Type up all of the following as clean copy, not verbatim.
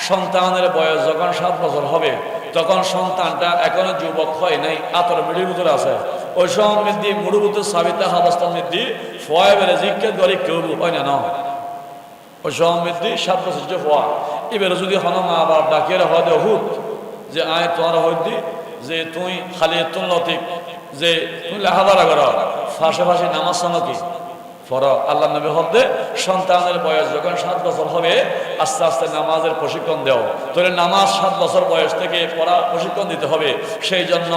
সন্তানের বয়স যখন 7 বছর হবে তখন সন্তানটা এখনো যুবক হয় নাই, আতর মিডির ভিতরে আছে। ওই সময় দিয়ে মুড়ুভূত সাবিতা অবস্থান মধ্যে ফয় বেড়ে জিজ্ঞেস করে কেউ হয় না। ওই সময় 7 বছর যে ফোয়া এবারে যদি হন মা বাপ ডাকিয়ে হয় দে হুত যে আয় তোমার হইদি যে তুই খালি তুল লতিক যে তুই লেখাপড়া কর, ফাঁসে ফাঁসে নামাজ সামকি ফর। আল্লাহ নবী হদে সন্তানের বয়স যখন 7 বছর হবে আস্তে আস্তে নামাজের প্রশিক্ষণ দেও। তাহলে নামাজ 7 বছর বয়স থেকে পড়া প্রশিক্ষণ দিতে হবে। সেই জন্য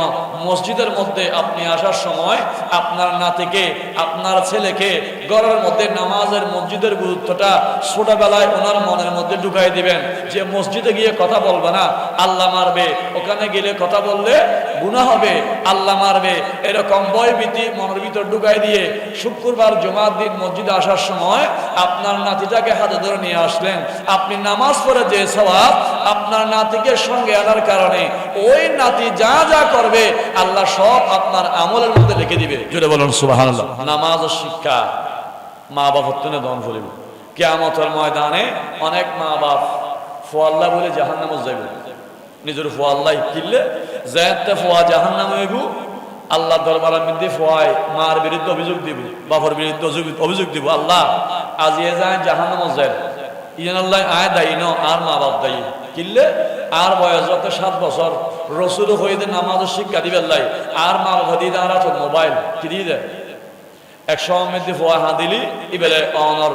মসজিদের মধ্যে আপনি আসার সময় আপনার নাতিকে, আপনার ছেলেকে ঘরের মধ্যে নামাজের মসজিদের গুরুত্বটা ছোটবেলায় ওনার মনের মধ্যে ঢুকাই দিবেন। যে মসজিদে গিয়ে কথা বলবে না, আল্লাহ মারবে, ওখানে গেলে কথা বললে গুনাহ হবে, আল্লাহ মারবে, এরকম ভয়ভীতি মনের ভিতর ঢুকাই দিয়ে শুক্রবার জুমার দিন মসজিদে আসার সময় আপনার নাতিটাকে হাতে ধরে নিয়ে আসলেন, আপনি নামাজ পড়ে যে সওয়াব আপনার নাতিকে সঙ্গে আনার কারণে ওই নাতি যা যা করবে আল্লাহ সব আপনার আমলের মধ্যে লিখে দিবে। জুড়ে বলুন সুবহানাল্লাহ। নামাজ ও শিক্ষা মা বাপ হত্যনে দম করিব। কিয়ামতের ময়দানে অনেক মা বাপ ফোয়াল্লাহ বলে জাহান্নামে যাবে। নিজের ফোয়াল্লাহ কিনলে যাতে ফোয়া জাহান্নামে হইব, আল্লাহ দরবারের মধ্যে ফোয়ায় মার বিরুদ্ধে অভিযোগ দিব, বাবার বিরুদ্ধে অভিযোগ দিব, আল্লাহ আজ এ যায় জাহান্নামে যায়, ইয়েন আল্লাহ আয় দায়ী ন আর মা বাপ দায়ী কিনলে আর বয়স যত 7 বছর রসুল হয়ে নামাজের শিক্ষা দিবে আল্লাহ আর মা বাবা দিয়ে আর মোবাইল কি দিয়ে দেয়। 100 মধ্যে ফোয়া হা দিলি ইবেলে অনর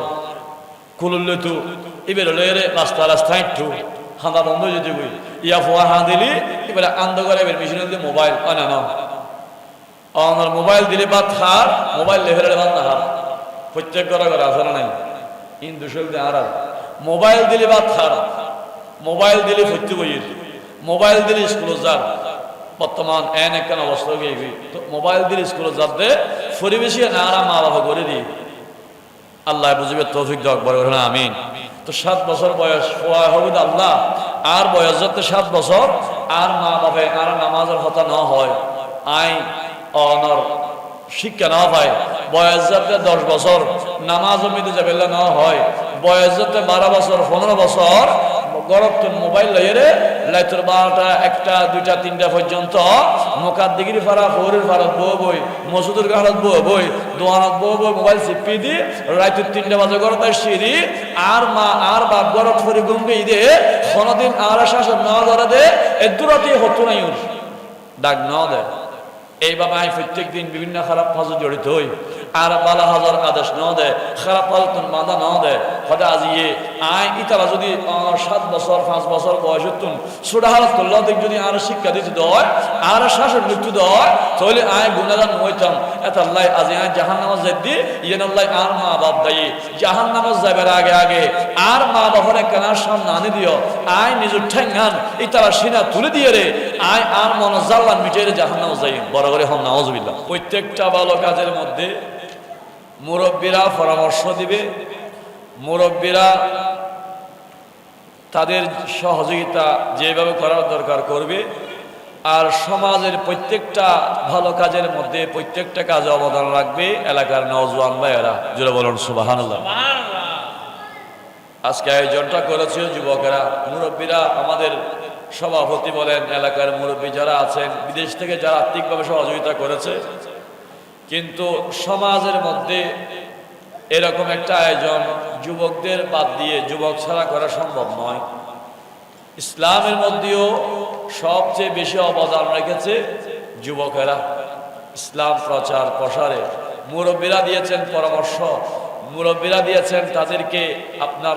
খুললে তু ইবেলে লয়ে রাস্তা রাস্তায় একটু হাঁদা বন্ধ যদি বই ইয়া ফোয়া হা দিলি এবারে আন্দ করে এবার মেশিনের দিয়ে মোবাইল অনান অনর মোবাইল দিলে বাদ হার, মোবাইল লেভেলের বাদ না হার। প্রত্যেক ঘরে ঘরে আছে না নাই? হিন্দু শক্তি আর মোবাইল দিলে বাদ হার, মোবাইল দিলে ফত্যি বইয়ের, মোবাইল দিলে স্কুলে যার। বর্তমান এন একখান অবস্থা গিয়ে তো মোবাইল দিলে স্কুলে যাতে পরিবেশে না আর মা বাবা করে দিই। আল্লাহ বুঝবে তৌফিক দাও বড় না আমিন। তো 7 বছর বয়স হওয়া হবে আল্লাহ আর বয়স যাতে 7 বছর আর মা বাবা আর নামাজের হতা না হয়, আই অনর শিক্ষা না পায়, বয়স যাতে 10 বছর নামাজ মিতে যাবে না হয়, বয়স যাতে 12 বছর 15 বছর গরত মোবাইল লইয়ে লাইতের 12টা 1টা 2টা 3টা পর্যন্ত মোকার দিগিরি ফারা ফৌরের ফারত বউ বই মসুদের ঘাড়ত বউ বই দোয়ানত বউ বই মোবাইল চিপি দি রাইতের 3টা বাজে গরত সিঁড়ি আর মা আর বাপ গরত ফরি গুমবে দে কোনদিন আর শাসন না ধরে দে এর দূরতে হতো নাই ওর ডাক না দেয়। এইভাবে আমি প্রত্যেক দিন বিভিন্ন খারাপ ফাজে জড়িত হই আর বালা হাজার আদেশ ন দেয়, খারাপ ফাজতন বাঁধা ন দেয়। হঠাৎ আজিয়ে আয় ইতারা যদি 7 বছর 5 বছর বয়স হতুন ছোটা হালত করল যদি আর শিক্ষা দিতে দেয় আর শাসন মৃত্যু দেয় তাহলে আয় গুণাগান হইতাম। এত আল্লাহ আজি আয় জাহান নামাজ যাই দি ইয়েন আল্লাহ আর মা বাপ দায়ী জাহান নামাজ যাবার আগে আগে আর মা বাপের কেনার সামনে আনি দিও, আয় নিজের ঠেঙ্গান ইতারা সিনা তুলে দিয়ে রে আয় আর মন জাল্লান মিটে রে জাহান নামাজ যাই বড় করে হম নাউজুবিল্লাহ। প্রত্যেকটা ভালো কাজের মধ্যে মুরব্বীরা পরামর্শ দিবে, মুরব্বীরা তাদের সহযোগিতা যেভাবে করার দরকার করবে, আর সমাজের প্রত্যেকটা ভালো কাজের মধ্যে প্রত্যেকটা কাজে অবদান রাখবে এলাকার নওজোয়ান ভাইয়েরা। জোরে বলুন সুবহানাল্লাহ। আজকে আয়োজনটা করেছে যুবকেরা, মুরব্বীরা, আমাদের সভাপতি বলেন, এলাকার মুরব্বী যারা আছেন, বিদেশ থেকে যারা আর্থিকভাবে সহযোগিতা করেছে। কিন্তু সমাজের মধ্যে এরকম একটা আয়োজন যুবকদের বাদ দিয়ে যুবক ছাড়া করা সম্ভব নয়। ইসলামের মধ্যেও সবচেয়ে বেশি অবদান রেখেছে যুবকেরা ইসলাম প্রচার প্রসারে। মুরব্বীরা দিয়েছেন পরামর্শ, মুরব্বীরা দিয়েছেন তাদেরকে আপনার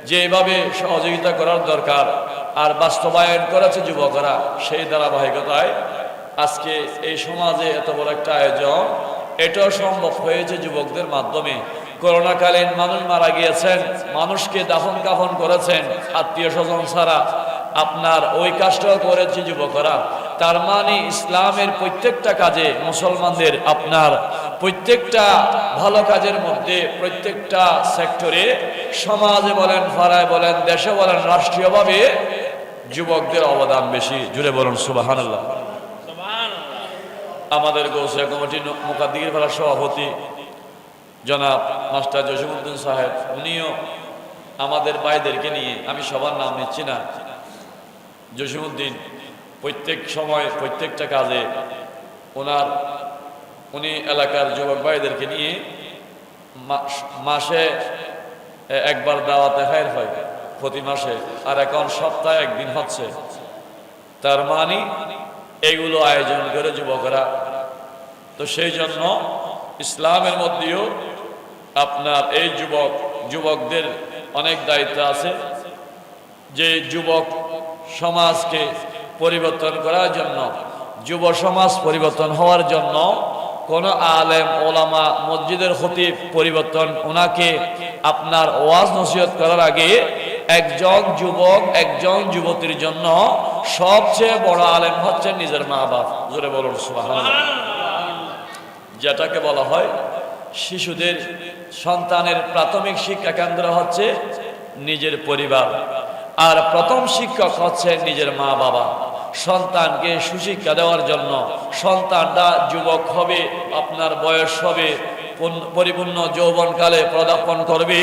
যেভাবে সহযোগিতা করার দরকার আর বাস্তবায়ন করেছে যুবকেরা। সেই ধারাবাহিকতায় আজকে এই সমাজে এত বড় একটা আয়োজন, এটাও সম্ভব হয়েছে যুবকদের মাধ্যমে। করোনাকালীন মানুষ মারা গিয়েছেন, মানুষকে দাফন কাফন করেছেন আত্মীয় স্বজন ছাড়া, আপনার ওই কাজটাও করেছে যুবকরা। তার মানে ইসলামের প্রত্যেকটা কাজে মুসলমানদের আপনার প্রত্যেকটা ভালো কাজের মধ্যে প্রত্যেকটা সেক্টরে সমাজে বলেন, পাড়ায় বলেন, দেশে বলেন, রাষ্ট্রীয়ভাবে যুবকদের অবদান বেশি। জুড়ে বলুন সুবহানাল্লাহ। আমাদের গৌসিয়া কমিটির মুকাদ্দিগির পাড়ার সভাপতি জনাব মাস্টার জসিমউদ্দিন সাহেব, উনিও আমাদের ভাইদেরকে নিয়ে, আমি সবার নাম নিচ্ছি না, জসিমউদ্দিন প্রত্যেক সময় প্রত্যেকটা কাজে উনি এলাকার যুবক ভাইদেরকে নিয়ে মাসে একবার দাওয়াতে হায়ার হয় প্রতি মাসে, আর এখন সপ্তাহে একদিন হচ্ছে। তার মানে এগুলো আয়োজন করে যুবকরা। তো সেই জন্য ইসলামের মধ্যেও আপনার এই যুবকদের অনেক দায়িত্ব আছে, যে যুবক সমাজকে পরিবর্তন করার জন্য, যুব সমাজ পরিবর্তন হওয়ার জন্য কোন আলেম ওলামা মসজিদের খতিব পরিবর্তন, ওনাকে আপনার ওয়াজ নসিহত করার আগে একজন যুবক একজন যুবতীর জন্য সবচেয়ে বড় আলেম হচ্ছে নিজের মা বাপ। জোরে বলুন সুবহানাল্লাহ। যেটাকে বলা হয় শিশুদের সন্তানের প্রাথমিক শিক্ষা কেন্দ্র হচ্ছে নিজের পরিবার, আর প্রথম শিক্ষক হচ্ছে নিজের মা বাবা। সন্তানকে সুশিক্ষা দেওয়ার জন্য, সন্তানটা যুবক হবে, আপনার বয়স হবে, পরিপূর্ণ যৌবনকালে পদার্পণ করবে,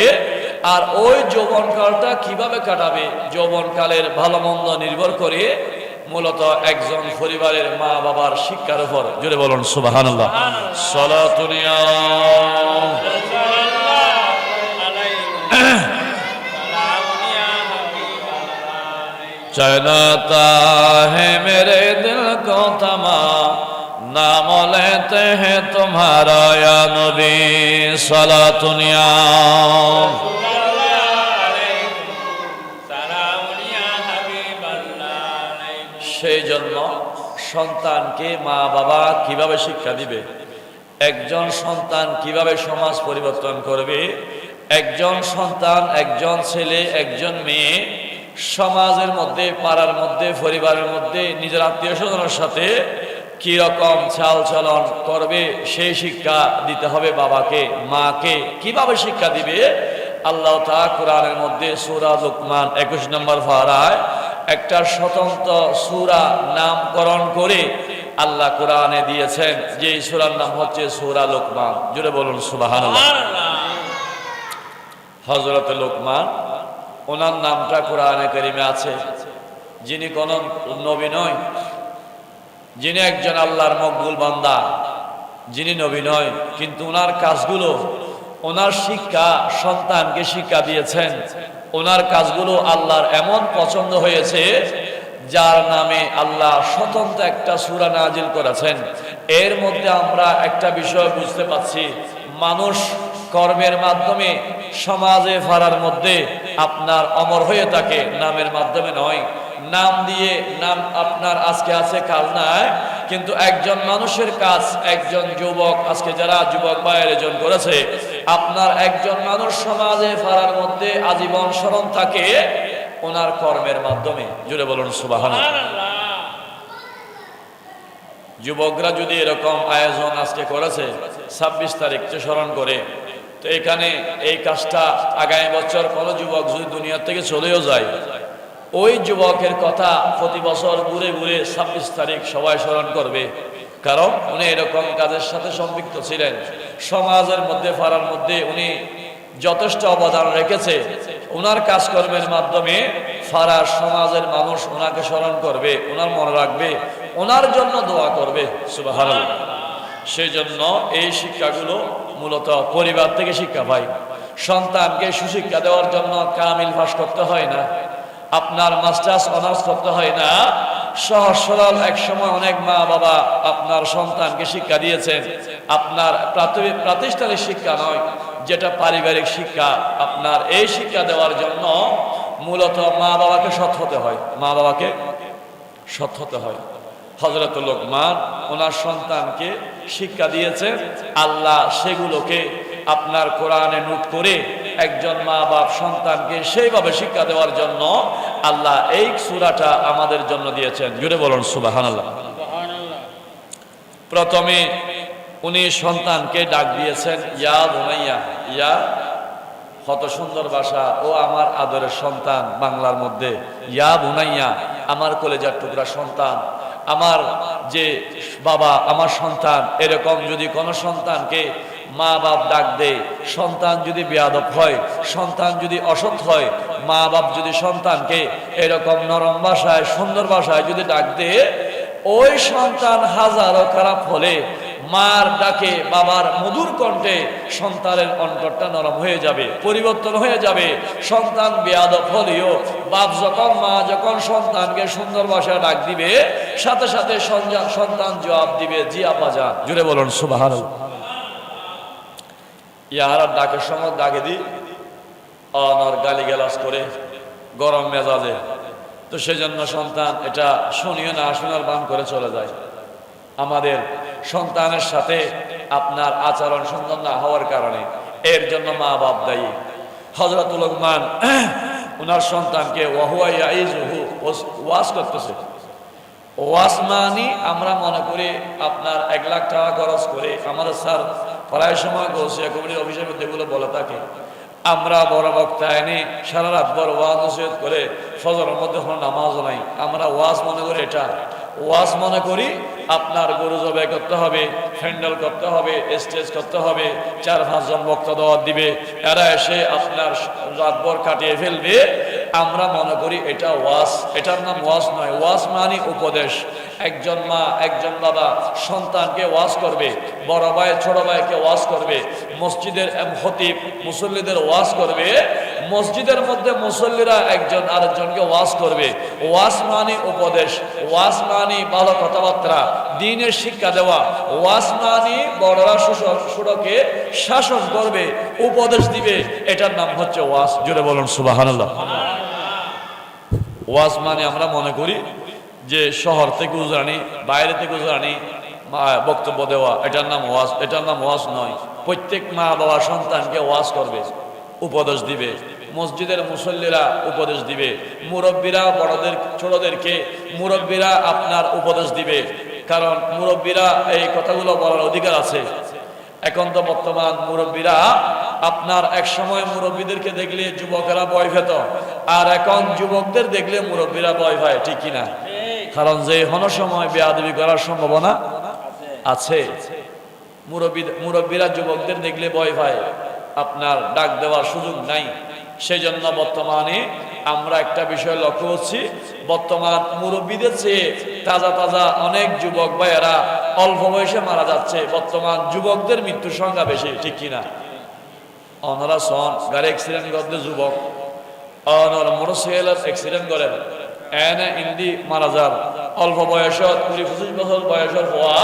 আর ওই যৌবনকালটা কিভাবে কাটাবে, যৌবনকালের ভালো মন্দ নির্ভর করে মূলত একজন পরিবারের মা বাবার শিক্ষার উপর। জোরে বলুন সুবহানাল্লাহ। সালাতুনিয়া चलता है मेरे दिल को तमा, नाम लेते हैं तुम्हारा या नबी, सलातुनिया। সেই জন্য সন্তানকে মা বাবা কিভাবে শিক্ষা দিবে, একজন সন্তান কিভাবে সমাজ পরিবর্তন করবে, একজন সন্তান, একজন ছেলে, একজন মেয়ে সমাজের মধ্যে, পাড়ার মধ্যে, পরিবারের মধ্যে, নিজের আত্মীয় স্বজনের সাথে কি রকম চাল চলন করবে, সেই শিক্ষা দিতে হবে বাবাকে, মাকে। কিভাবে শিক্ষা দিবে, আল্লাহ তাআলা কোরআনের মধ্যে সূরা লুকমান 21 নম্বর পারায় একটা স্বতন্ত্র সূরা নামকরণ করে আল্লাহ কোরআনে দিয়েছেন, যে সূরার নাম হচ্ছে সূরা লুকমান। জুড়ে বলুন সুবহানাল্লাহ। হযরত লুকমান, ওনার নামটা কোরআনে কারিমে আছে। যিনি কোন নবী নয়, যিনি একজন আল্লাহর মকবুল বান্দা, যিনি নবী নয়, কিন্তু ওনার কাজগুলো, ওনার শিক্ষা, সন্তানকে শিক্ষা দিয়েছেন, ওনার কাজগুলো আল্লাহর এমন পছন্দ হয়েছে, যার নামে আল্লাহ স্বতন্ত্র একটা সূরা নাজিল করেছেন। এর মধ্যে আমরা একটা বিষয় বুঝতে পাচ্ছি, মানুষ কর্মের মাধ্যমে সমাজে ফারার মধ্যে আপনার অমর হয়ে থাকে, নামের মাধ্যমে নয়। নাম দিয়ে, নাম আপনার আজকে আছে কাল নাই, কিন্তু একজন মানুষের কাজ, একজন যুবক, আজকে যারা যুবক বা আয়োজন করেছে, আপনার একজন মানুষ সমাজে ফারার মধ্যে আজীবন স্মরণ থাকে ওনার কর্মের মাধ্যমে। জুড়ে বলুন সুবহানাল্লাহ। যুবকরা যদি এরকম আয়োজন আজকে করেছে 26 তারিখকে স্মরণ করে, তো এখানে এই কাজটা আগামী বছর কোন যুবক যদি দুনিয়া থেকে চলেও যায়, ওই যুবকের কথা প্রতি বছর ঘুরে ঘুরে 26 তারিখ সবাই স্মরণ করবে, কারণ উনি এরকম কাজের সাথে সম্পৃক্ত ছিলেন। সমাজের মধ্যে, ফারার মধ্যে উনি যথেষ্ট অবদান রেখেছে। ওনার কাজকর্মের মাধ্যমে ফারার সমাজের মানুষ ওনাকে স্মরণ করবে, ওনার মনে রাখবে, ওনার জন্য দোয়া করবে। সুবহানাল্লাহ। সেই জন্য এই শিক্ষাগুলো মূলত পরিবার থেকে শিক্ষা পাই। সন্তানকে সুশিক্ষা দেওয়ার জন্য কামিল পাস করতে হয় না, আপনার মাস্টার্স অনার্স করতে হয় না। সহজ সরল এক সময় অনেক মা বাবা আপনার সন্তানকে শিক্ষা দিয়েছেন, আপনার প্রাতিষ্ঠানিক শিক্ষা নয়, যেটা পারিবারিক শিক্ষা। আপনার এই শিক্ষা দেওয়ার জন্য মূলত মা বাবাকে সৎ হতে হয়, মা বাবাকে সৎ হতে হয়। হযরত লোকমান ওনার সন্তানকে শিক্ষা দিয়েছেন, আল্লাহ সেগুলোকে আপনার কোরআনে নোট করে একজন মা বাপ সন্তানকে সেইভাবে শিক্ষা দেওয়ার জন্য আল্লাহ এই সূরাটা আমাদের জন্য দিয়েছেন। জুড়ে বলুন সুবহানাল্লাহ। প্রথমে উনি সন্তানকে ডাক দিয়েছেন ইয়া বুনাইয়া। ইয়া কত সুন্দর ভাষা, ও আমার আদরের সন্তান। বাংলার মধ্যে ইয়া বুনাইয়া, আমার কলেজার টুকরা সন্তান, আমার যে বাবা, আমার সন্তান। এরকম যদি কোনো সন্তানকে মা বাপ ডাক দে, সন্তান যদি বেয়াদব হয়, সন্তান যদি অসৎ হয়, মা বাপ যদি সন্তানকে এরকম নরম ভাষায় সুন্দর ভাষায় যদি ডাক দে, ওই সন্তান হাজারো খারাপ হলে মার ডাকে বাবার মধুর কণ্ঠে সন্তানের অন্তরটা নরম হয়ে যাবে, পরিবর্তন হয়ে যাবে। সন্তান বেয়াদব হলেও বাপ যখন মা যখন সন্তানকে সুন্দর ভাষায় ডাক দিবে, সাথে সাথে সন্তান জবাব দিবে, জি আপা যান। জুড়ে বলুন সুবহানাল্লাহ। ইয়ার ডাকের সময় ডাকে দি অনর গালিগালাজ করে গরম মেজাজে, তো সেজন্য সন্তান এটা শুনিও না শোনার বান করে চলে যায়। আমাদের সন্তানের সাথে আপনার আচরণ সুন্দর না হওয়ার কারণে এর জন্য মা বাপ দায়ী। হযরত লুকমান ওনার সন্তানকে ওয়াজ করতেছে। ওয়াজ মানি আমরা মনে করি আপনার 1 লাখ টাকা খরচ করে, আমাদের স্যার প্রায় সময় গৌসিয়া কমিটির অফিসের মধ্যে এগুলো বলে থাকে, আমরা বড় বক্তা এনে সারা রাত বড় ওয়াজ নসিহত করে ফজরের মধ্যে কোনো নামাজ নাই। আমরা ওয়াজ মনে করি এটা, ওয়াজ মনে করি আপনার গরু জবাই করতে হবে, ফ্যান্ডেল করতে হবে, স্টেজ করতে হবে, 4-5 জন বক্তা দাওয়াত দিবে, এরা এসে আপনার রাতভর কাটিয়ে ফেলবে। আমরা মনে করি এটা ওয়াজ। এটার নাম ওয়াজ নয়। ওয়াজ মানে উপদেশ। একজন মা একজন বাবা সন্তানকে ওয়াজ করবে, বড় ভাই ছোট ভাইকে ওয়াজ করবে, মসজিদের খতিব মুসল্লিদের ওয়াজ করবে, মসজিদের মধ্যে মুসল্লিরা একজন আরেকজনকে ওয়াজ করবে। ওয়াজ মানে উপদেশ, ওয়াজ মানে ভালো কথাবার্তা, দ্বীনের শিক্ষা দেওয়া। ওয়াজ মানে বড়রা ছোটকে শাসন করবে, উপদেশ দিবে, এটার নাম হচ্ছে ওয়াজ। জুড়ে বলুন সুবহানাল্লাহ। ওয়াজ মানে আমরা মনে করি যে শহর থেকে উজরানি, বাইরে থেকে উজরানি বক্তব্য দেওয়া, এটার নাম ওয়াজ। এটার নাম ওয়াজ নয়। প্রত্যেক মা বাবা সন্তানকে ওয়াজ করবে, উপদেশ দিবে, মসজিদের মুসল্লিরা উপদেশ দিবে, মুরব্বীরা বড়দের ছোটদেরকে মুরব্বীরা আপনার উপদেশ দিবে। কারণ মুরব্বীরা এই কথাগুলো বলার অধিকার আছে। এখন তো বর্তমান মুরব্বীরা আপনার এক সময় মুরব্বীদেরকে দেখলে যুবকেরা ভয় পেত, আর এখন যুবকদের দেখলে মুরব্বীরা ভয় পায়, ঠিক কিনা? কারণ যে কোনো সময় বেয়াদবি করার সম্ভাবনা আছে। মুরব্বীরা যুবকদের দেখলে ভয় পায়, আপনার ডাক দেওয়ার সুযোগ নাই। সেই জন্য বর্তমানে আমরা একটা বিষয় লক্ষ্য করছি, বর্তমান মুরব্বীদের চেয়ে তাজা তাজা অনেক যুবক ভাইয়েরা অল্প বয়সে মারা যাচ্ছে। বর্তমান যুবকদের মৃত্যুর সংখ্যা বেশি, ঠিক কিনা? অনরা সন গাড়ি অ্যাক্সিডেন্ট করতে যুবক, অনর মোটরসাইকেল অ্যাক্সিডেন্ট করেন, এনে ইন্দি মারা যান অল্প বয়সত 20-25 বছর বয়সের হওয়া,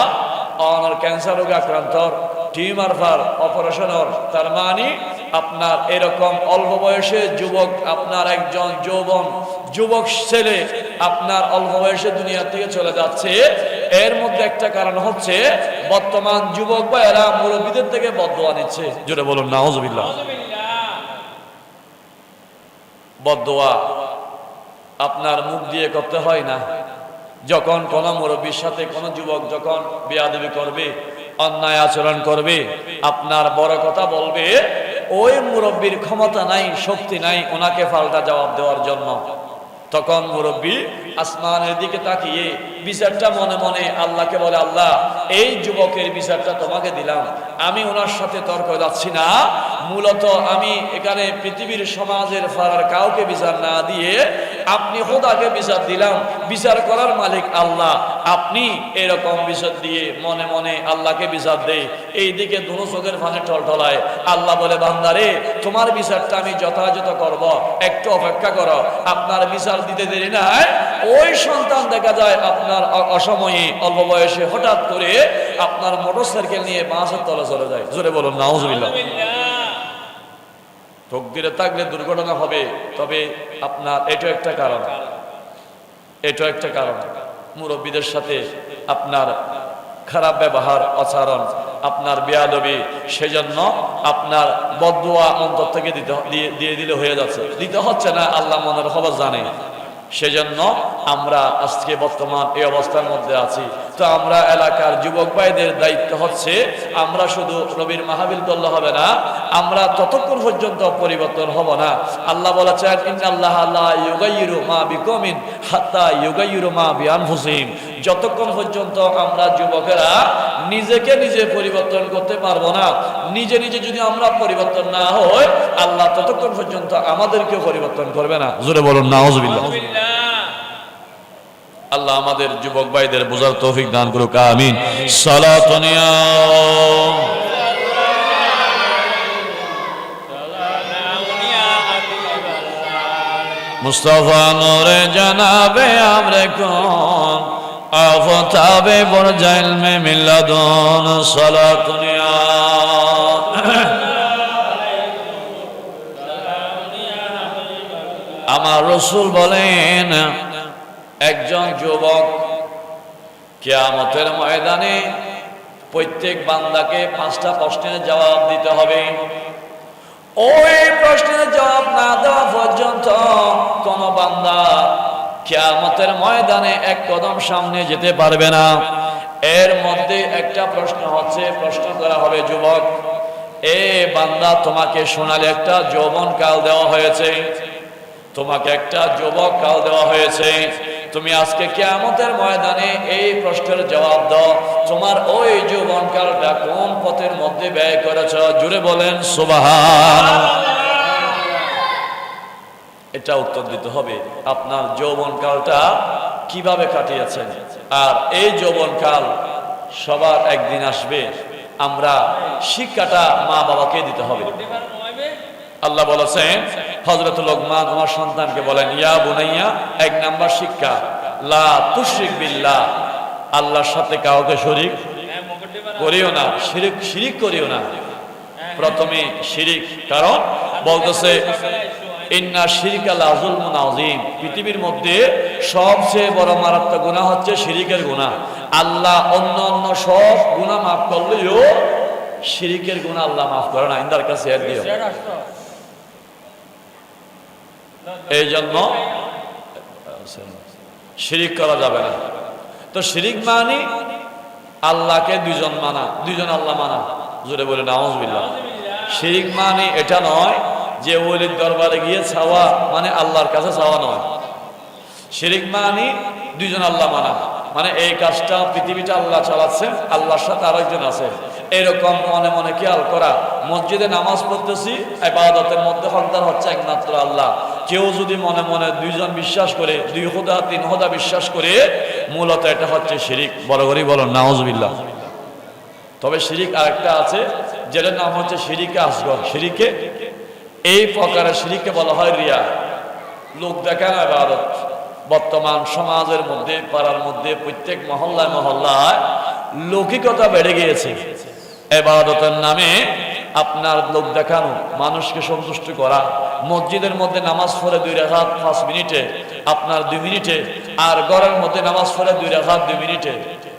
অনর ক্যান্সার রোগে আক্রান্তর, টিউমার ফার অপারেশনর। তার মানে আপনার এরকম অল্প বয়সে যুবক, আপনার একজন যুবক ছেলে আপনার অল্প বয়সে দুনিয়া থেকে চলে যাচ্ছে। এর মধ্যে একটা কারণ হচ্ছে বর্তমান যুবক বা এরা মুরব্বীদের থেকে বদদোয়া নিচ্ছে। জোরে বলুন নাউজুবিল্লাহ। বদদোয়া আপনার মুখ দিয়ে করতে হয় না। যখন কোন মুরব্বীর সাথে কোন যুবক যখন বেয়াদবি করবে, অন্যায় আচরণ করবে, আপনার বড় কথা বলবে, ওই মুরব্বীর ক্ষমতা নাই, শক্তি নাই ওনাকে পাল্টা জবাব দেওয়ার জন্য। তখন মুরব্বী আসমানের দিকে তাকিয়ে বিচারটা মনে মনে আল্লাহকে বলে, আল্লাহ এই যুবকের বিচারটা তোমাকে দিলাম, আমি ওনার সাথে তর্ক যাচ্ছি না। মূলত আমি এখানে পৃথিবীর সমাজের ফারার কাউকে বিচার না দিয়ে আপনি খোদাকে বিচার দিলাম। বিচার করার মালিক আল্লাহ, আপনি এরকম বিচার দিয়ে মনে মনে আল্লাহকে বিচার দেই। এই দিকে দুনো চোখের ফানে টলটলায়। আল্লাহ বলে, বান্দারে তোমার বিচারটা আমি যথাযথ করব, একটু অপেক্ষা করো। আপনার বিচার দিতে দেরি নাই। ওই সন্তান দেখা যায় আপনার অসময়ে অল্প বয়সে হঠাৎ করে আপনার মোটরসাইকেল নিয়ে বাসের তলে চলে যায়। জোরে বলুন নাউজুবিল্লাহ। তকদিরে থাকলে দুর্ঘটনা হবে, তবে আপনার এটা একটা কারণ, এটা একটা কারণ মুরব্বীদের সাথে আপনার খারাপ ব্যবহার, আচরণ, আপনার বেয়াদবি। সেজন্য আপনার বদদুয়া অন্তর থেকে দিয়ে দিলে হয়ে যাচ্ছে, দিতে হচ্ছে না, আল্লাহ মনের খবর জানে। সেজন্য আমরা আজকে বর্তমান এই অবস্থার মধ্যে আছি। তো আমরা এলাকার যুবক ভাইদের দায়িত্ব হচ্ছে আমরা শুধু নবীর মাহফিল করলে হবে না, আমরা ততক্ষণ পর্যন্ত পরিবর্তন হব না। আল্লাহ বলেছেন ইন্নাল্লাহা লা ইউগাইয়িরু মা বিকওমিন হাত্তা ইউগাইয়িরু মা বিআনফুসিহিম। যতক্ষণ পর্যন্ত আমরা যুবকেরা নিজেকে নিজে পরিবর্তন করতে পারবো না, নিজে নিজে যদি আমরা পরিবর্তন না হই, আল্লাহ ততক্ষণ পর্যন্ত আমাদেরকে পরিবর্তন করবে না। জোরে বলুন নাউজুবিল্লাহ। আল্লাহ আমাদের যুবক ভাইদের বোঝার তৌফিক দান করুক, আমিন। সালাতুন ইয়া মুস্তাফা নূরে জানাবে আমরে কোন আফতাবে বরজাইল মে মিলাদুন। সালাতুন ইয়া আমার রাসূল বলেন একজন যুবক কিয়ামতের ময়দানে প্রত্যেক বান্দাকে 5টা প্রশ্নের জবাব দিতে হবে। ওই প্রশ্নের জবাব না দেওয়া পর্যন্ত কোন বান্দা কিয়ামতের ময়দানে এক কদম সামনে যেতে পারবে না। এর মধ্যে একটা প্রশ্ন হচ্ছে, প্রশ্ন করা হবে যুবক, এ বান্দা তোমাকে সোনালী একটা যৌবন কাল দেওয়া হয়েছে, তোমাকে একটা যুবক কাল দেওয়া হয়েছে, তুমি আজকে কিয়ামতের ময়দানে এই প্রশ্নের জবাব দাও, তোমার ওই যৌবনকালটা কোন পথের মধ্যে ব্যয় করেছ? জুড়ে বলেন সুবহানাল্লাহ। এটা উত্তর দিতে হবে, আপনার যৌবনকালটা কিভাবে কাটিয়েছেন। আর এই যৌবনকাল সবার একদিন আসবে, আমরা শিক্ষাটা মা বাবাকে দিতে হবে। আল্লাহ বলেছেন হযরত লোকমান আমার সন্তানকে বলেন, ইয়া বুনাইয়া, 1 নাম্বার শিক্ষা, লা তুশরিক বিল্লাহ, আল্লাহর সাথে কাউকে শরীক করিও না, শিরিক করিও না। প্রথমে শিরিক, কারণ বলতেছে ইন্না শিরকা লা যুলমুন আযীম, পৃথিবীর মধ্যে সবচেয়ে বড় মারাত্মক গুনাহ হচ্ছে শিরিকের গুনাহ। আল্লাহ অন্য অন্য সব গুনাহ মাফ করলেও শিরিকের গুনাহ আল্লাহ মাফ করে না। ইন্দার কাছে এর দিও। এই জন্য শিরিক করা যাবে না। তো শিরিক মানে আল্লাহকে দুইজন মানা, দুইজন আল্লাহ মানা। জোরে বলে নাউজুবিল্লাহ। শিরিক মানে এটা নয় যে ওলির দরবারে গিয়ে চাওয়া, মানে আল্লাহর কাছে চাওয়া নয়। শিরিক মানে দুইজন আল্লাহ মানা, মানে এই কাজটা পৃথিবীটা আল্লাহ চালাচ্ছেন, আল্লাহর সাথে আরেকজন আছে, এরকম মনে মনে খেয়াল করা। মসজিদে নামাজ পড়তেছি, ইবাদতের মধ্যে হকদার হচ্ছে একমাত্র আল্লাহ। কেউ যদি মনে মনে দুইজন বিশ্বাস করে, 2 খোদা 3 খোদা বিশ্বাস করে, মূলত এটা হচ্ছে শিরিক। বড় করে বলুন নাউজুবিল্লাহ। তবে শিরিক আরেকটা আছে, যেটার নাম হচ্ছে শিরিকে আসগর। শিরিকে এই প্রকারের শিরিককে বলা হয় রিয়া, লোক দেখানো ইবাদত। বর্তমান সমাজের মধ্যে, পাড়ার মধ্যে, প্রত্যেক মহল্লায় মহল্লায় লৌকিকতা বেড়ে গিয়েছে। ইবাদতের নামে আপনার লোক দেখানো, মানুষকে সন্তুষ্ট করা। মসজিদের মধ্যে নামাজ পড়ে 2 রাকাত 5 মিনিটে, আপনার 2 মিনিটে, আর ঘরের মধ্যে নামাজ পড়ে 2 রাকাত 2 মিনিটে।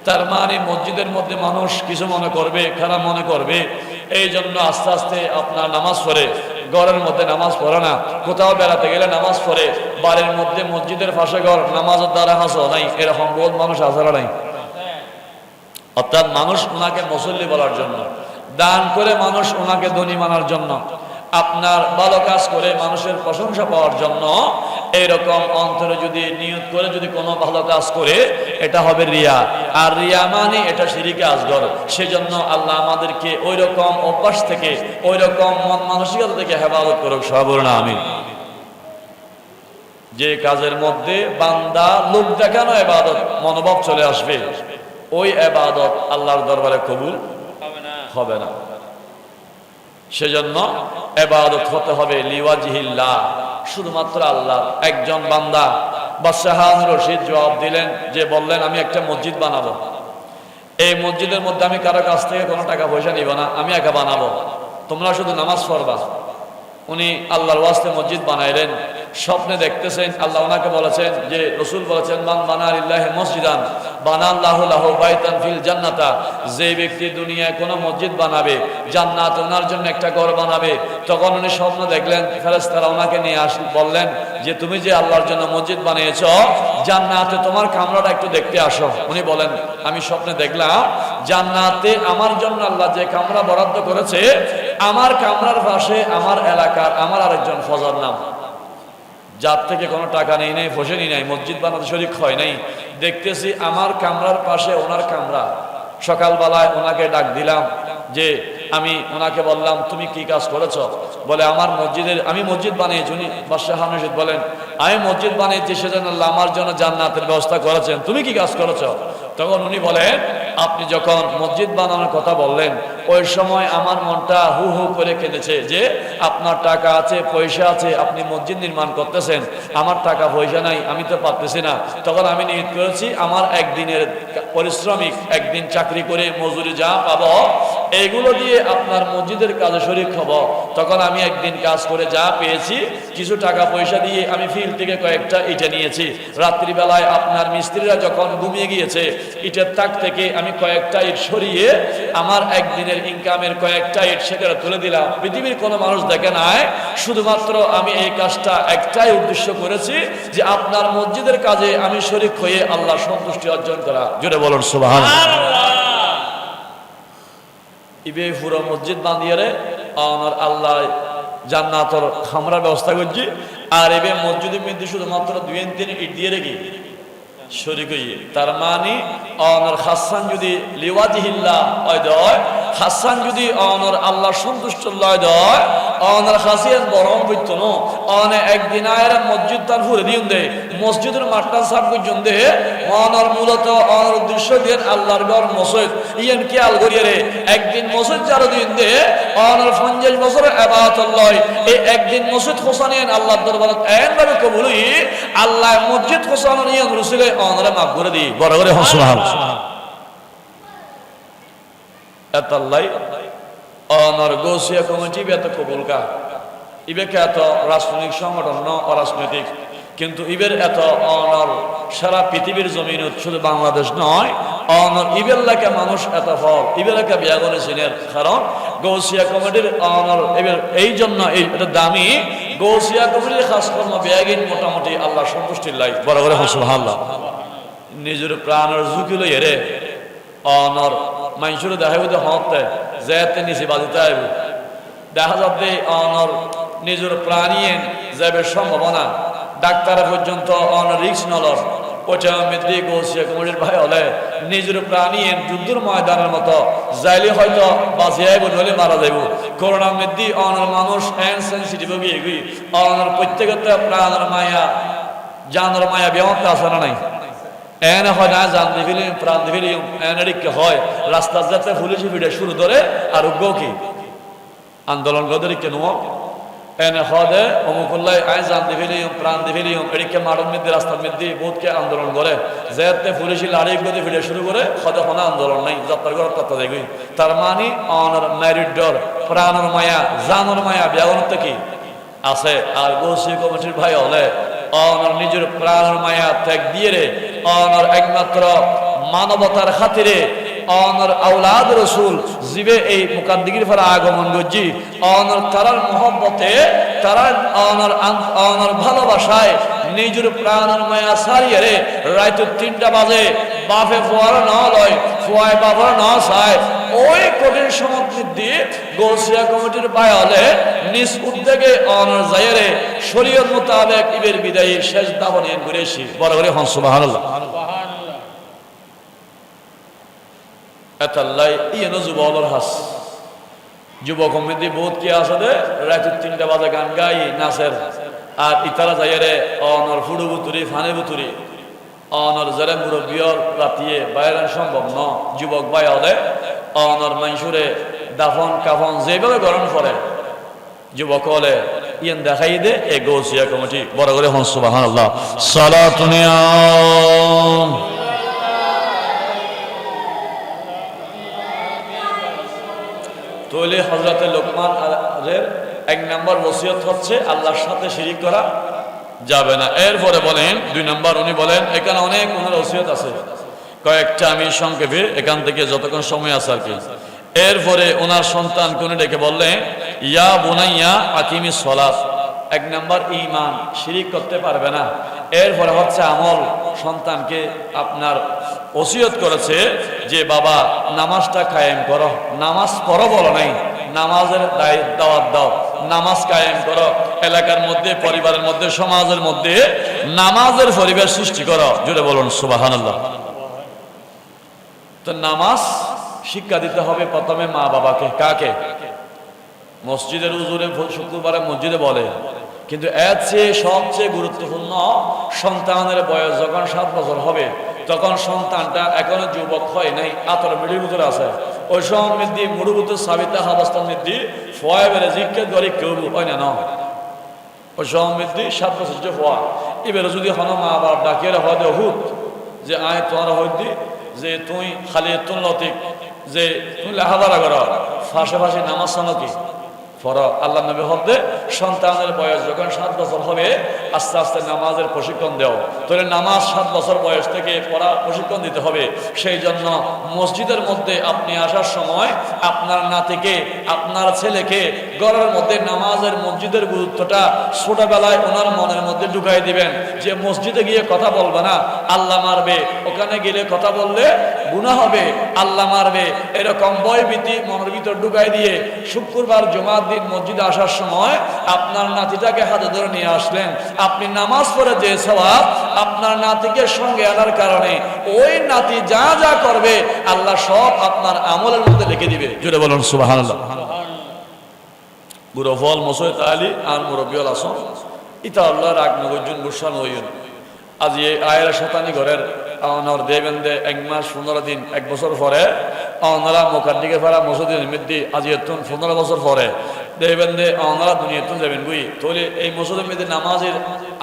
তার মানে মসজিদের মধ্যে মানুষ কিছু মনে করবে, খারাপ মনে করবে, এই জন্য আস্তে আস্তে আপনার নামাজ পড়ে, ঘরের মধ্যে নামাজ পড়ে না। কোথাও বেড়াতে গেলে নামাজ পড়ে, বাড়ির মধ্যে মসজিদের পাশে ঘর, নামাজের দ্বারা হাসো নাই, এরকম বহুত মানুষ আসারা নাই। অর্থাৎ মানুষ ওনাকে মুসল্লি বলার জন্য, দান করে মানুষ ওনাকে ধনী মানার জন্য, আপনার ভালো কাজ করে মানুষের প্রশংসা পাওয়ার জন্য, এইরকম অন্তরে যদি নিয়ত করে যদি কোনো ভালো কাজ করে, এটা হবে রিয়া। আর রিয়া মানে এটা শিরিকে আসগর। সেজন্য আল্লাহ আমাদেরকে ওই রকম অভ্যাস থেকে, ওই রকম মন মানসিকতা থেকে হেফাজত করুক। সবর না আমিন। যে কাজের মধ্যে বান্দা লোক দেখানো ইবাদত মনোভাব চলে আসবে, ওই ইবাদত আল্লাহর দরবারে কবুল হবে না। সেজন্য ইবাদত হতে হবে লিওয়াজহিল্লাহ, শুধুমাত্র আল্লাহ। একজন বান্দা বাদশাহ হারুন রশিদ জবাব দিলেন, যে বললেন আমি একটা মসজিদ বানাবো, এই মসজিদের মধ্যে আমি কারো কাছ থেকে কোনো টাকা পয়সা নিব না, আমি একা বানাবো, তোমরা শুধু নামাজ পড়বা। উনি আল্লাহর ওয়াস্তে মসজিদ বানাইলেন, স্বপ্নে দেখতেছেন আল্লাহ ওনাকে বলেছেন যে রসুল বলেছেন মান বানা লিল্লাহি মসজিদান বানাল্লাহু লাহু বাইতান ফিল জান্নাতা, যে ব্যক্তি দুনিয়ায় কোনো মসজিদ বানাবে জান্নাত ওনার জন্য একটা ঘর বানাবে। তখন উনি স্বপ্ন দেখলেন ফেরেশতারা ওনাকে নিয়ে বললেন যে তুমি যে আল্লাহর জন্য মসজিদ বানিয়েছ জান্নাতে তোমার কামরাটা একটু দেখতে আসো। উনি বলেন আমি স্বপ্নে দেখলাম জান্নাতে আমার জন্য আল্লাহ যে কামরা বরাদ্দ করেছে আমার কামরার পাশে আমার এলাকার আমার আরেকজন ফজর নাম, যার থেকে কোনো টাকা নেই নাই ফসে নি নাই মসজিদ বানাতে শরীক হয় নাই, দেখতেছি আমার কামরার পাশে ওনার কামরা। সকালবেলায় ওনাকে ডাক দিলাম যে আমি ওনাকে বললাম তুমি কি কাজ করেছ? বলে আমার আমি মসজিদ বানিয়েছি। উনি বাদশাহ রশিদ বলেন আমি মসজিদ বানিয়েছি সেজন্য আল্লাহ আমার জন্য জান্নাতের ব্যবস্থা করেছেন, তুমি কি কাজ করেছ? তখন উনি বলেন আপনি যখন মসজিদ বানানোর কথা বললেন ওই সময় আমার মনটা হু হু করে কেঁদেছে যে আপনার টাকা আছে পয়সা আছে আপনি মসজিদ নির্মাণ করতেছেন, আমার টাকা পয়সা নাই আমি তো পারতেছি না। তখন আমি নিয়ত করেছি আমার একদিনের পরিশ্রমিক একদিন চাকরি করে মজুরি যা পাবো এইগুলো দিয়ে আপনার মসজিদের কাজে শরীক হব। তখন আমি একদিন কাজ করে যা পেয়েছি কিছু টাকা পয়সা দিয়ে আমি ফিল্ড থেকে কয়েকটা ইটে নিয়েছি। রাত্রিবেলায় আপনার মিস্ত্রিরা যখন ঘুমিয়ে গিয়েছে ইটের তাক থেকে আমি কয়েকটা ইট সরিয়ে আমার একদিনের ইনকামের কয়েকটা ইট সেখানে তুলে দিলাম। পৃথিবীর কোনো মানুষ দেখে নাই, শুধুমাত্র আমি এই কাজটা একটাই উদ্দেশ্য করেছি যে আপনার মসজিদের কাজে আমি শরীক হয়ে আল্লাহ সন্তুষ্টি অর্জন করা। জোরে বলুন সুবহানাল্লাহ। ইবে পুরো মসজিদ বাঁধিয়ে রে আমার আল্লাহ জান্নাতর খামরার ব্যবস্থা করছি। আর এবে মসজিদের মধ্যে শুধুমাত্র 2-3 ইট দিয়ে রেখি শরীক হইয়ে, তার মানে অনর হাসান যদি লিওয়াজিহিল্লাহ হয় দয়, হাসান যদি অনর আল্লাহ সন্তুষ্ট লয় দয় অনর হাসিয়ান বরং বইতো ন অনে একদিন আয়ের মসজিদ তার ফুরে দিন দে মসজিদের মাঠটা সাফ করছেন দে অনর মূলত অনর উদ্দেশ্য দিয়ে আল্লাহর ঘর মসজিদ ইয়ান কি আল করিয়ে রে একদিন মসজিদ চারো দিন দে অনর 50 বছরের ইবাদত লয় এই একদিন মসজিদ হোসানিয়ান আল্লাহর দরবারে এন ভাবে কবুলই আল্লাহ মসজিদ হোসানিয়ান রসুলে অনরে মাফ করে দি বড় করে সুবহানাল্লাহ। এতাল্লাই অনর গোসিয়া কমিটি বেত কবুল কা ইবেকে এত রাজনৈতিক সংগঠন ন অরাজনৈতিক, কিন্তু ইবের এত অনর সারা পৃথিবীর জমিন শুধু বাংলাদেশ নয় অনর ইবের লেখা মানুষ এত ফল ইবের লেখা বিয়াগনে চিনের কারণ গৌসিয়া কমিটির অনর এবার এই জন্য এটা দামি গৌসিয়া কমিটির খাস কর্ম বিয়াগিন মোটামুটি আল্লাহ সন্তুষ্টির লাই বড় করে সুবহানাল্লাহ। নিজের প্রাণের ঝুঁকি লই রে অনর মানুষের দেখাবো যে হতে যেতে নিচে বাজিতে আইব দেখা যাবে অনর নিজের প্রাণীয়ে যাবে সম্ভাবনা ডাক্তার পর্যন্ত অনর রিক্স নলর ওটা মেদ্রি গোসিয়া কমিটির ভাই হলে নিজের প্রাণীয়ে যুদ্ধের ময়দানের মতো যাইলে হয়তো বাঁচিয়ে আইব নইলে মারা যাইব। করোনা মেদ্রি অনর মানুষ এন সেন্সিটিভ গিয়ে গিয়ে অনর প্রত্যেকটা প্রাণের মায়া জানের মায়া ব্যবহার আছে না নাই এনে হয় না জান দিবিলি প্রাণ দিবিলি এনেরিকে হয় রাস্তা যাতে পুলিশ ভিড়ে শুরু ধরে আর উগ্র কি আন্দোলন গদের কেন এনে হদে অমুকুল্লাই আয় জান দিবিলি প্রাণ দিবিলি এদিকে মাঠের মধ্যে রাস্তার মধ্যে বহুতকে আন্দোলন করে যেতে পুলিশ লাড়ি গদি ভিড়ে শুরু করে হদে কোনো আন্দোলন নাই যাত্রার ঘর তত্ত্ব দেখবি তার মানে অনর ম্যারিড ডর প্রাণের মায়া জানের মায়া ব্যাগনত কি আছে। আর গৌসি কমিটির ভাই হলে অনর নিজের প্রাণের মায়া ত্যাগ দিয়ে রে অনর একমাত্র মানবতার খাতিরে অনর আওলাদ রসুল জিবে এই মুকাদ্দিগির ফলে আগমন করছি অনর তারার মহব্বতে তারা অনর ভালোবাসায় নিজের প্রাণের মায়া সারিয়ে রে রাত 3টা বাজে বাপে ফোয়ার না লয় ফোয়ায় বাবার না চায় ওই কঠিন সমুদ্র দিয়ে গৌসিয়া কমিটির বায়ালে নিজ উদ্যোগে অনর জায়রে শরীয়ত মোতাবেক ইবের বিদায়ী শেষ দাবনিয়ে ঘুরেছি বড় করে হন সুবহানাল্লাহ। এতাল্লাই ইয়েনো যুবকর হাস যুবক কমিটি বহুত কি আছে দে রাত 3টা বাজে গান গাই নাচের আর ইতারা জায়রে অনর ফুড়ু বুতুরি ফানে বুতুরি অনর যারা মুরব্বিয়র রাতিয়ে বাইরে সম্ভব ন যুবক বাই হলে অনর মাইসুরে দাফন কাফন যেভাবে গরম করে যুবক হলে ইয়ান দেখাই দে এই গৌসিয়া কমিটি বড় করে হন সুবহানাল্লাহ। সালাতুনিয়া তৈলে হযরতে লোকমান এর 1 নম্বর ওসিয়ত হচ্ছে আল্লাহর সাথে শিরিক করা যাবে না। এরপরে বলেন 2 নম্বর, উনি বলেন এখানে অনেক ওনার ওসিয়ত আছে, কয়েকটা আমি সংক্ষেপে এখান থেকে যতক্ষণ সময় আছে আর কি। এরপরে ওনার সন্তানকে উনি ডেকে বললেন, ইয়া বুনাইয়া আকিমিস সালাত। 1 নম্বর ঈমান, শিরিক করতে পারবে না। এরপরে হচ্ছে আমল, সন্তানকে আপনার ওসিয়ত করেছে যে বাবা নামাজটা কায়েম করো, নামাজ পড়ো বলো নাই, নামাজের দাওয়াত দাও, নামাজ কায়েম করো, এলাকার মধ্যে, পরিবারের মধ্যে, সমাজের মধ্যে নামাজের পরিবেশ সৃষ্টি করো। জোরে বলুন সুবহানাল্লাহ। তো নামাজ শিক্ষা দিতে হবে প্রথমে মা বাবাকে। কাকে? মসজিদের হুজুরে শুক্রবারে মসজিদে বলে, কিন্তু এর চেয়ে সবচেয়ে গুরুত্বপূর্ণ সন্তানের বয়স যখন 7 বছর হবে, তখন সন্তানটা এখনো যুবক হয় নাই, আতর মিডির ভিতরে আছে, ওই সময় মধ্যে মুড়ুবুত সাবিতা অবস্থার মধ্যে ফয় বেড়ে জিজ্ঞেস করে কেউ হয় না, ওই সময় মধ্যে 7 বছর যে ফোয়া এবারে যদি হন মা বাবা ডাকিয়ে হয় হুত যে আয় তোমার হইদি যে তুই খালি তুন লতিক যে তুই লেখাপড়া করো, ফাঁসে ফাঁসে নামাজ কি ফর। আল্লাহ নবী হদে সন্তানের বয়স যখন 7 বছর হবে আস্তে আস্তে নামাজের প্রশিক্ষণ দেও। তাহলে নামাজ 7 বছর বয়স থেকে পড়া প্রশিক্ষণ দিতে হবে। সেই জন্য মসজিদের মধ্যে আপনি আসার সময় আপনার নাতিকে, আপনার ছেলেকে ঘরের মধ্যে নামাজের মসজিদের গুরুত্বটা ছোটবেলায় ওনার মনের মধ্যে ঢুকাই দিবেন, যে মসজিদে গিয়ে কথা বলবে না, আল্লাহ মারবে, ওখানে গেলে কথা বললে গুনাহ হবে, আল্লাহ মারবে, এরকম ভয়ভীতি মনের ভিতর ঢুকাই দিয়ে শুক্রবার জুমার দিন মসজিদে আসার সময় আপনার নাতিটাকে হাতে ধরে নিয়ে আসলেন, আপনি নামাজ পড়ে যে সওয়াব আপনার নাতিকে সঙ্গে আনার কারণে ওই নাতি যা যা করবে আল্লাহ সব আপনার আমলের মধ্যে লিখে দিবে। জুড়ে বলুন সুবহানাল্লাহ। গুরফল মসজিদ আলী আর মুরব্বিউল আসম ইতা আল্লাহ রাগ নগরজন গুসান হইন। আজ এই আয়ের শতানি ঘরের আওনার দেবেন দে 1 মাস 15 দিন 1 বছর পরে আওনারা মুখার দিকে ফেরা মসজিদের মধ্যে আজ এতুন 15 বছর পরে দেবেন দে আওনারা দুনিয়াতুন যাবেন বুই। তাহলে এই মসজিদের মধ্যে নামাজের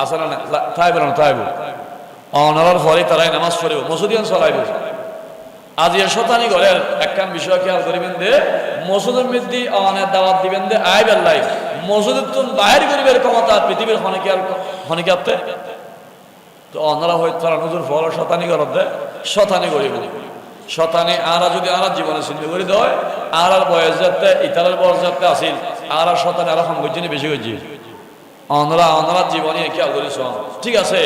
আসলে না তাই বলেন তাই বল আওনারার পরে তারাই নামাজ পড়িব মসজিদিয়ান চলাইব। আজ এর শতানি ঘরের একটা বিষয় খেয়াল করিবেন দে মসজিদের মধ্যে আওয়ানের দাওয়াত দিবেন দে আই বেল্লাই মসজিদের তুন বাইরে করিবের ক্ষমতা পৃথিবীর হনিকে আপতে তো অনারা হয়তো তারা নজর ফল শতানি ঘর দেয় শতানি করিব। শতানি আরা যদি আর জীবনে চিন্তা করে দেয় আর বয়স যাতে ইতালের বয়স যাতে আসিল আর শতানি আরো সংগঠনে বেশি হয়েছে অনরা জীবনে খেয়াল করেছ। ঠিক আছে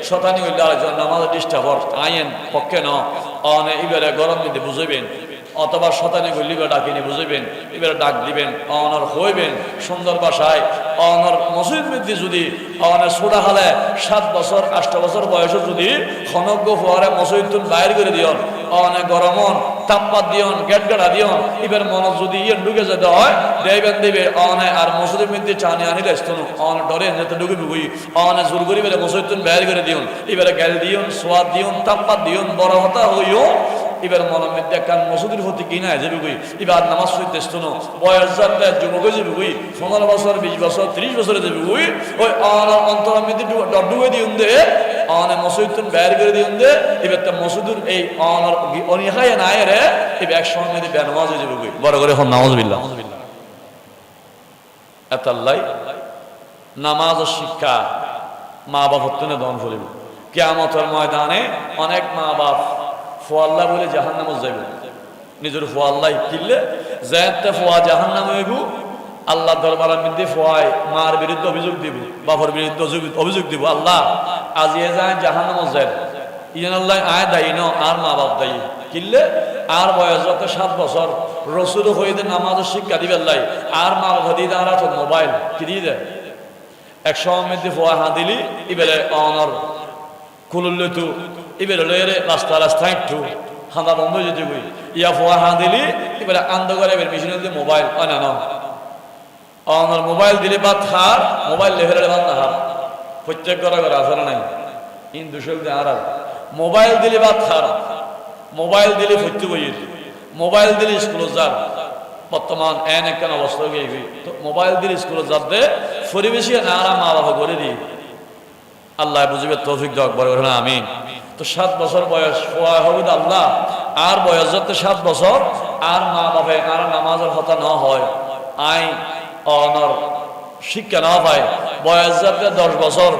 শতানি হইলে আরেকজন আমাদের ডিস্টার্ব আইন পক্ষে ন অনে এবারে গরম দিতে বুঝবেন, অথবা শতানি করলে ডাকিনি বুঝবেন, এবারে ডাক দিবেন, অনর হইবেন সুন্দর ভাষায়। অনর মসজিদ মধ্যে যদি অনের ছোটা হালে 7 বছর 8 বছর বয়সে যদি খনজ্ঞ ফোয়ারে মসজিদ তুন বাইর করে দিয়ন, অনে গরমন তাপপাত দিয়ন, গেট গাড়া দিয়ন, এবার মন যদি ইয়ে ঢুকে যেতে হয় দেবেন দেবে অনে আর মসজিদের মধ্যে চানি আনিলে স্তনু অন ডরে যেতে ঢুকে বুঝি অনে জোর করি বেড়ে মসজিদ তুন বাইর করে দিয়ন, এবারে গ্যাল দিয়ন, সোয়াদ দিয়ন, তাপপাত দিয়ন, বড় হতা হইও এবার মনের মধ্যে একটা মসজিদের প্রতি কিনা যাবে বই এবার নামাজ পড়তে শুনো বয়স যাতে যুবক যাবে বই 15 বছর 20 বছর 30 বছরে যাবে বই ওই অন্তরের মধ্যে ডুবে দিউন দে অনে মসজিদ বের করে দিউন দে এবার তা মসজিদের এই অনর অনিহায় না রে এবার এক সময় মধ্যে বেনামাজ হয়ে যাবে বই বড় করে হন নাউজুবিল্লাহ। এতাল্লাই নামাজ ও শিক্ষা মা বাপ হত্যনে দন করিব। কিয়ামতের ময়দানে অনেক মা বাপ ফোয়াল্লা বলে জাহান্নামে যাইব, নিজের ফোয়াল্লাহ কিনলে যাতে ফোয়া জাহান্নামে হইব। আল্লাহ দরবারের মধ্যে ফোয়ায় মার বিরুদ্ধে অভিযোগ দিব, বাবার বিরুদ্ধে অভিযোগ দিব, আল্লাহ আজ এ যায় জাহান্নামে যায় ইয়েন আল্লাহ আয় দায়ী ন আর মা বাপ দায়ী কিনলে আর বয়স যত 7 বছর রসুল হয়ে নামাজের শিক্ষা দিবে আল্লাহ আর মা বাবা দিয়ে দাঁড়া তো মোবাইল কি দিয়ে দেয়। 100 মধ্যে ফোয়া হা দিলি এবারে অনর খুললে তু এবারে লয়ে রাস্তা রাস্তায় একটু হাঁদা বন্ধ যেতে বই ইয়া ফোয়া হা দিলি এবারে আন্দ করে এবার মেশিনে দিয়ে মোবাইল না অনর মোবাইল দিলে বাদ হার মোবাইল লেভেলের বাদ না হার প্রত্যেক ঘরে ঘরে আসলে নাই হিন্দু শক্তি আর মোবাইল দিলে বাদ হার মোবাইল দিলে ফত্যি বই মোবাইল দিলে স্কুলে যার বর্তমান এন একটা অবস্থা হয়ে গই তো মোবাইল দিলে স্কুলে যাতে পরিবেশে আর মা বাবা করে দিই আল্লাহ বুঝবে তৌফিক দাও বড় না আমিন। তো 7 বছর বয়স হওয়া হবে আল্লাহ আর বয়স যাতে 7 বছর আর মা বাবা আর নামাজের হতা না হয় আই অনর শিক্ষা না পায় বয়স যাতে 10 বছর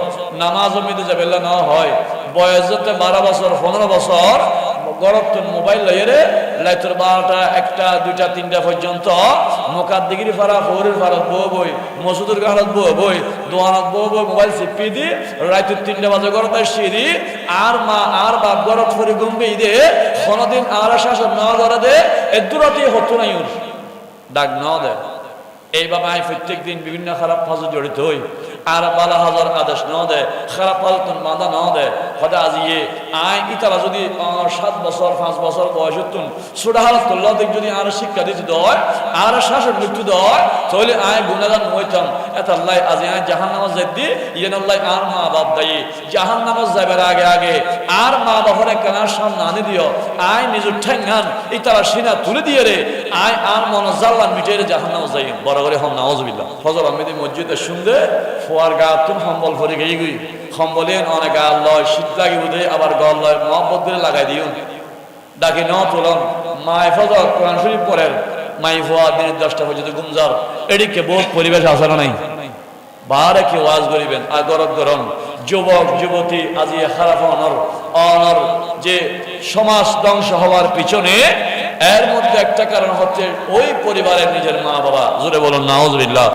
নামাজ মিতে যাবে না হয় বয়স যাতে 12 বছর 15 বছর গরত্তন মোবাইল লইরে লাইতর 12টা 1টা 2টা 3টা পর্যন্ত মোকাদ দিগিরি ফারা ফৌরের ফারাত বউ বই মসুদুর গাহাত বউ বই দোয়ানত বউ বই মোবাইল চিপি দি রাইতের 3টা বাজে গরত সিঁড়ি আর মা আর বাপ গরত ফরি গুম্বি দে কোনদিন আর শাসন না ধরে দে এ দূরতি হতো নাই ওর ডাক না দে এইভাবে আমি প্রত্যেক দিন বিভিন্ন খারাপ ফাজে জড়িত হই আর বালা হাজার আদেশ ন দেয় খারাপ পালতন বাঁধা ন দেয় হঠাৎ আজিয়ে আয় ইতারা যদি 7 বছর 5 বছর বয়স হতুন ছোটা হালত করলেও যদি আর শিক্ষা দিতে দেয় আর শাসন মৃত্যু দেয় তাহলে আয় গুণাগান হইতাম এতাল্লাই আজি আয় জাহান নামাজ যাই দি ইয়েনাল্লাই আর মা বাপ দায়ী জাহান নামাজ যাইবার আগে আগে আর মা বাপের কেনার সামনে আনি দিও আয় নিজের ঠেঙ্গান ইতারা সিনা তুলে দিয়ে রে আয় আর মন জাল্লান মিটে রে জাহান নামাজ যাই বড় করে হম নাউজুবিল্লাহ ফজর আহমেদি মসজিদের শুনতে ফোয়ার গা তুম সম্বল ভরে গেই গুই সম্বলেন অনেক আল্লাহ শীত লাগি বুধে আবার গল লয় মহব্বত করে লাগাই দিও ডাকি ন তুলন মাই ফজর কোরআন শরীফ পড়েন মাই ফোয়া দিনের 10টা পর্যন্ত গুমজার এদিকে বহুত পরিবেশ আছে না নাই বারে কি ওয়াজ করিবেন আর গরত গরম যুবক যুবতী আজি খারাপ অনর যে সমাজ ধ্বংস হওয়ার পিছনে এর মধ্যে একটা কারণ হচ্ছে ওই পরিবারের নিজের মা বাবা জোরে বলুন নাউজুবিল্লাহ।